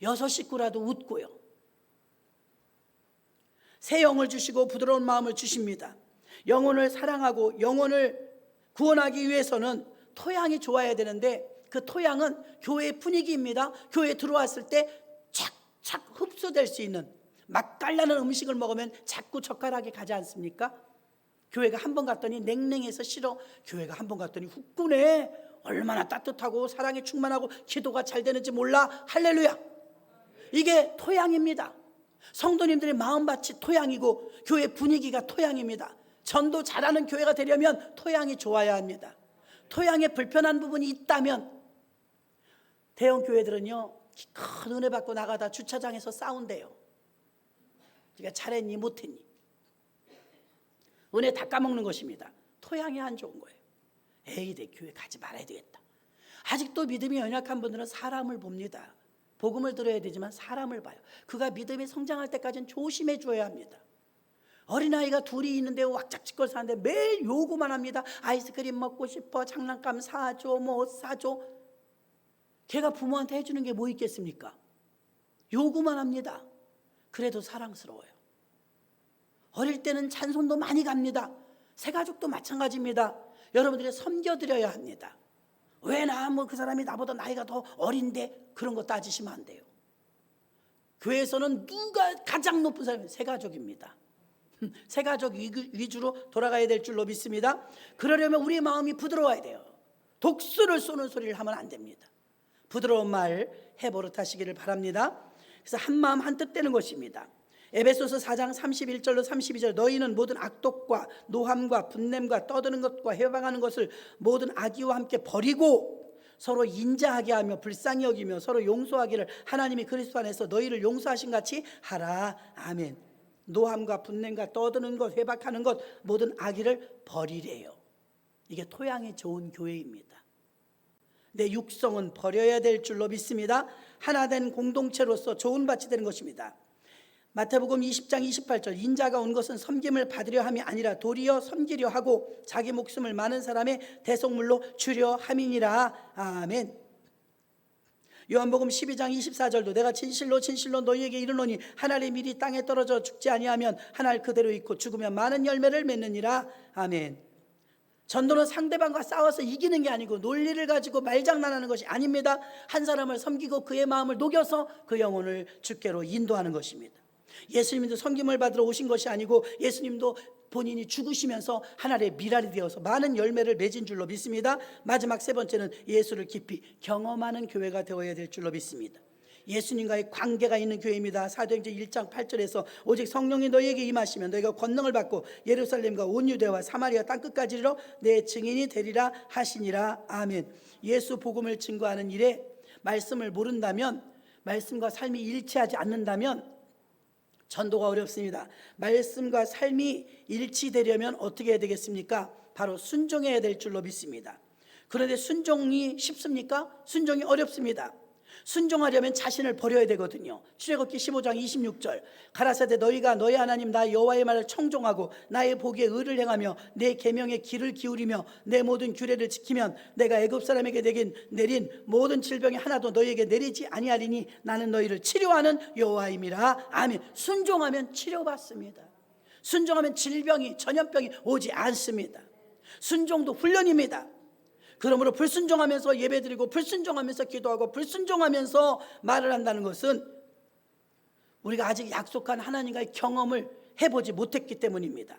6 식구라도 웃고요. 새 영을 주시고 부드러운 마음을 주십니다. 영혼을 사랑하고 영혼을 구원하기 위해서는 토양이 좋아야 되는데 그 토양은 교회의 분위기입니다. 교회에 들어왔을 때 착착 흡수될 수 있는 맛깔나는 음식을 먹으면 자꾸 젓가락이 가지 않습니까? 교회가 한 번 갔더니 냉랭해서 싫어. 교회가 한 번 갔더니 후끈해. 얼마나 따뜻하고 사랑에 충만하고 기도가 잘 되는지 몰라. 할렐루야. 이게 토양입니다. 성도님들의 마음밭이 토양이고 교회 분위기가 토양입니다. 전도 잘하는 교회가 되려면 토양이 좋아야 합니다. 토양에 불편한 부분이 있다면 대형 교회들은요, 큰 은혜 받고 나가다 주차장에서 싸운대요. 네가 잘했니 못했니. 은혜 다 까먹는 것입니다. 토양이 안 좋은 거예요. 에이, 내 교회 가지 말아야 되겠다. 아직도 믿음이 연약한 분들은 사람을 봅니다. 복음을 들어야 되지만 사람을 봐요. 그가 믿음이 성장할 때까지는 조심해 줘야 합니다. 어린아이가 둘이 있는데 왁작지껄 사는데 매일 요구만 합니다. 아이스크림 먹고 싶어, 장난감 사줘, 뭐 사줘. 걔가 부모한테 해주는 게 뭐 있겠습니까? 요구만 합니다. 그래도 사랑스러워요. 어릴 때는 찬송도 많이 갑니다. 새가족도 마찬가지입니다. 여러분들이 섬겨드려야 합니다. 왜 그 사람이 나보다 나이가 더 어린데, 그런 거 따지시면 안 돼요. 교회에서는 누가 가장 높은 사람이 새가족입니다. 새가족 위주로 돌아가야 될 줄로 믿습니다. 그러려면 우리의 마음이 부드러워야 돼요. 독수를 쏘는 소리를 하면 안 됩니다. 부드러운 말 해버릇하시기를 바랍니다. 그래서 한마음 한뜻 되는 것입니다. 에베소서 4장 31절로 32절, 너희는 모든 악독과 노함과 분냄과 떠드는 것과 해방하는 것을 모든 악의와 함께 버리고 서로 인자하게 하며 불쌍히 여기며 서로 용서하기를 하나님이 그리스도 안에서 너희를 용서하신 같이 하라. 아멘. 노함과 분냄과 떠드는 것, 회박하는 것, 모든 악의를 버리래요. 이게 토양이 좋은 교회입니다. 내 육성은 버려야 될 줄로 믿습니다. 하나된 공동체로서 좋은 밭이 되는 것입니다. 마태복음 20장 28절, 인자가 온 것은 섬김을 받으려 함이 아니라 도리어 섬기려 하고 자기 목숨을 많은 사람의 대속물로 주려 함이니라. 아멘. 요한복음 12장 24절도 내가 진실로 진실로 너희에게 이르노니 한 알이 미리 땅에 떨어져 죽지 아니하면 한 알 그대로 있고 죽으면 많은 열매를 맺느니라. 아멘. 전도는 상대방과 싸워서 이기는 게 아니고 논리를 가지고 말장난하는 것이 아닙니다. 한 사람을 섬기고 그의 마음을 녹여서 그 영혼을 주께로 인도하는 것입니다. 예수님도 섬김을 받으러 오신 것이 아니고 예수님도 본인이 죽으시면서 하나의 밀알이 되어서 많은 열매를 맺은 줄로 믿습니다. 마지막 세 번째는 예수를 깊이 경험하는 교회가 되어야 될 줄로 믿습니다. 예수님과의 관계가 있는 교회입니다. 사도행전 1장 8절에서 오직 성령이 너희에게 임하시면 너희가 권능을 받고 예루살렘과 온 유대와 사마리아 땅끝까지 이르러 내 증인이 되리라 하시니라. 아멘. 예수 복음을 증거하는 일에 말씀을 모른다면, 말씀과 삶이 일치하지 않는다면 전도가 어렵습니다. 말씀과 삶이 일치되려면 어떻게 해야 되겠습니까? 바로 순종해야 될 줄로 믿습니다. 그런데 순종이 쉽습니까? 순종이 어렵습니다. 순종하려면 자신을 버려야 되거든요. 출애굽기 15장 26절, 가라사대 너희가 너희 하나님 나 여호와의 말을 청종하고 나의 보기에 의를 행하며 내 계명에 귀를 기울이며 내 모든 규례를 지키면 내가 애굽 사람에게 내린 모든 질병이 하나도 너희에게 내리지 아니하리니 나는 너희를 치료하는 여호와임이라. 아멘. 순종하면 치료받습니다. 순종하면 질병이, 전염병이 오지 않습니다. 순종도 훈련입니다. 그러므로 불순종하면서 예배드리고 불순종하면서 기도하고 불순종하면서 말을 한다는 것은 우리가 아직 약속한 하나님과의 경험을 해보지 못했기 때문입니다.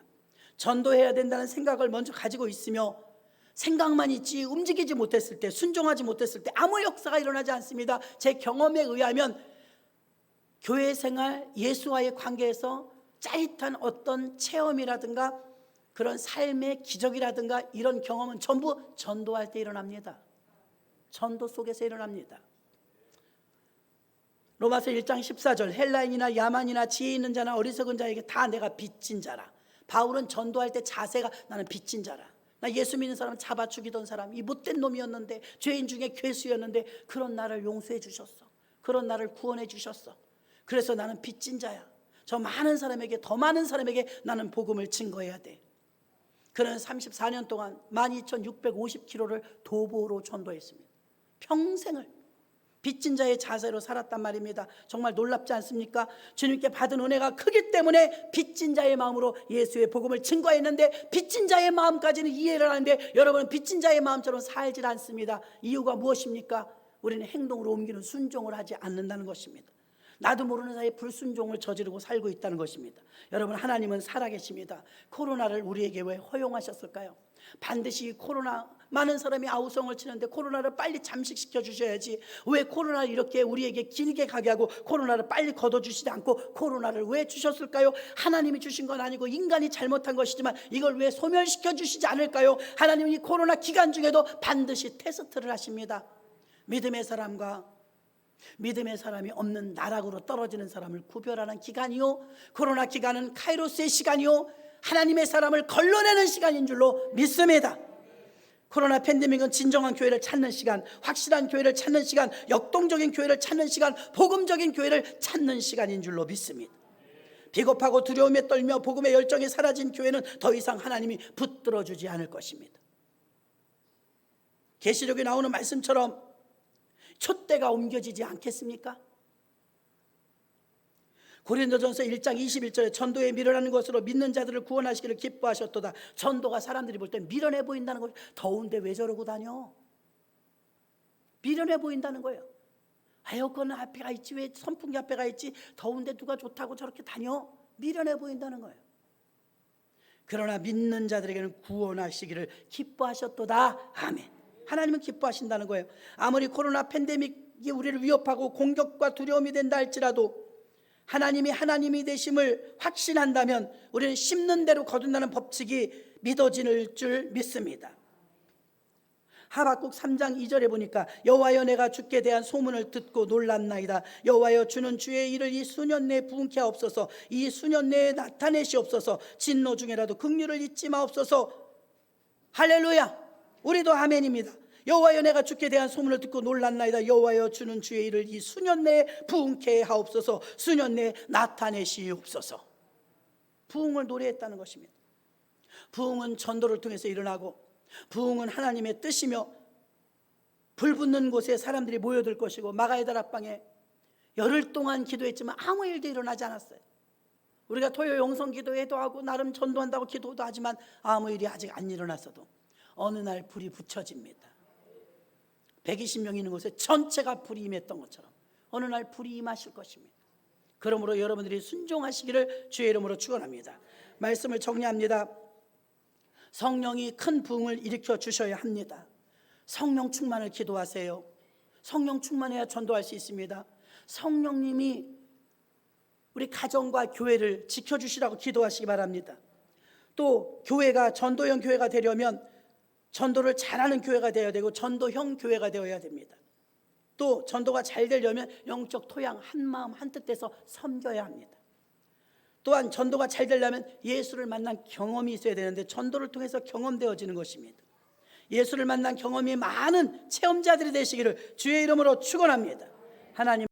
전도해야 된다는 생각을 먼저 가지고 있으며 생각만 있지 움직이지 못했을 때, 순종하지 못했을 때 아무 역사가 일어나지 않습니다. 제 경험에 의하면 교회 생활, 예수와의 관계에서 짜릿한 어떤 체험이라든가 그런 삶의 기적이라든가 이런 경험은 전부 전도할 때 일어납니다. 전도 속에서 일어납니다. 로마서 1장 14절, 헬라인이나 야만이나 지혜 있는 자나 어리석은 자에게 다 내가 빚진 자라. 바울은 전도할 때 자세가 나는 빚진 자라. 나 예수 믿는 사람 잡아 죽이던 사람, 이 못된 놈이었는데, 죄인 중에 괴수였는데 그런 나를 용서해 주셨어. 그런 나를 구원해 주셨어. 그래서 나는 빚진 자야. 저 많은 사람에게, 더 많은 사람에게 나는 복음을 증거해야 돼. 그는 34년 동안 12,650km를 도보로 전도했습니다. 평생을 빚진 자의 자세로 살았단 말입니다. 정말 놀랍지 않습니까? 주님께 받은 은혜가 크기 때문에 빚진 자의 마음으로 예수의 복음을 증거했는데, 빚진 자의 마음까지는 이해를 하는데 여러분은 빚진 자의 마음처럼 살질 않습니다. 이유가 무엇입니까? 우리는 행동으로 옮기는 순종을 하지 않는다는 것입니다. 나도 모르는 사이에 불순종을 저지르고 살고 있다는 것입니다. 여러분, 하나님은 살아계십니다. 코로나를 우리에게 왜 허용하셨을까요? 반드시 코로나, 많은 사람이 아우성을 치는데 코로나를 빨리 잠식시켜 주셔야지, 왜 코로나를 이렇게 우리에게 길게 가게 하고 코로나를 빨리 걷어주시지 않고 코로나를 왜 주셨을까요? 하나님이 주신 건 아니고 인간이 잘못한 것이지만 이걸 왜 소멸시켜 주시지 않을까요? 하나님은 이 코로나 기간 중에도 반드시 테스트를 하십니다. 믿음의 사람과 믿음의 사람이 없는 나락으로 떨어지는 사람을 구별하는 기간이요, 코로나 기간은 카이로스의 시간이요, 하나님의 사람을 걸러내는 시간인 줄로 믿습니다. 코로나 팬데믹은 진정한 교회를 찾는 시간, 확실한 교회를 찾는 시간, 역동적인 교회를 찾는 시간, 복음적인 교회를 찾는 시간인 줄로 믿습니다. 비겁하고 두려움에 떨며 복음의 열정이 사라진 교회는 더 이상 하나님이 붙들어주지 않을 것입니다. 계시록에 나오는 말씀처럼 촛대가 옮겨지지 않겠습니까? 고린도전서 1장 21절에 전도에 밀어나는 것으로 믿는 자들을 구원하시기를 기뻐하셨도다. 전도가 사람들이 볼 때 미련해 보인다는 거예요. 더운데 왜 저러고 다녀? 미련해 보인다는 거예요. 에어컨 앞에 가 있지, 왜 선풍기 앞에 가 있지, 더운데 누가 좋다고 저렇게 다녀? 미련해 보인다는 거예요. 그러나 믿는 자들에게는 구원하시기를 기뻐하셨도다. 아멘. 하나님은 기뻐하신다는 거예요. 아무리 코로나 팬데믹이 우리를 위협하고 공격과 두려움이 된다 할지라도 하나님이 하나님이 되심을 확신한다면 우리는 심는 대로 거둔다는 법칙이 믿어질 줄 믿습니다. 하박국 3장 2절에 보니까 여호와여 내가 주께 대한 소문을 듣고 놀랐나이다. 여호와여 주는 주의 일을 이 수년 내에 부응케 하옵소서. 이 수년 내에 나타내시옵소서. 진노 중에라도 긍휼을 잊지 마옵소서. 할렐루야. 우리도 아멘입니다. 여호와여 내가 주께 대한 소문을 듣고 놀랐나이다. 여호와여 주는 주의 일을 이 수년 내에 부응케 하옵소서. 수년 내에 나타내시옵소서. 부응을 노래했다는 것입니다. 부응은 전도를 통해서 일어나고, 부응은 하나님의 뜻이며 불붙는 곳에 사람들이 모여들 것이고, 마가의 다락방에 열흘 동안 기도했지만 아무 일도 일어나지 않았어요. 우리가 토요 영성 기도회도 하고 나름 전도한다고 기도도 하지만 아무 일이 아직 안 일어났어도 어느 날 불이 붙여집니다. 120명 있는 곳에 전체가 불이 임했던 것처럼 어느 날 불이 임하실 것입니다. 그러므로 여러분들이 순종하시기를 주의 이름으로 축원합니다. 말씀을 정리합니다. 성령이 큰 부흥을 일으켜 주셔야 합니다. 성령 충만을 기도하세요. 성령 충만해야 전도할 수 있습니다. 성령님이 우리 가정과 교회를 지켜주시라고 기도하시기 바랍니다. 또 교회가 전도형 교회가 되려면 전도를 잘하는 교회가 되어야 되고 전도형 교회가 되어야 됩니다. 또 전도가 잘 되려면 영적 토양, 한마음 한뜻돼서 섬겨야 합니다. 또한 전도가 잘 되려면 예수를 만난 경험이 있어야 되는데 전도를 통해서 경험되어지는 것입니다. 예수를 만난 경험이 많은 체험자들이 되시기를 주의 이름으로 축원합니다. 하나님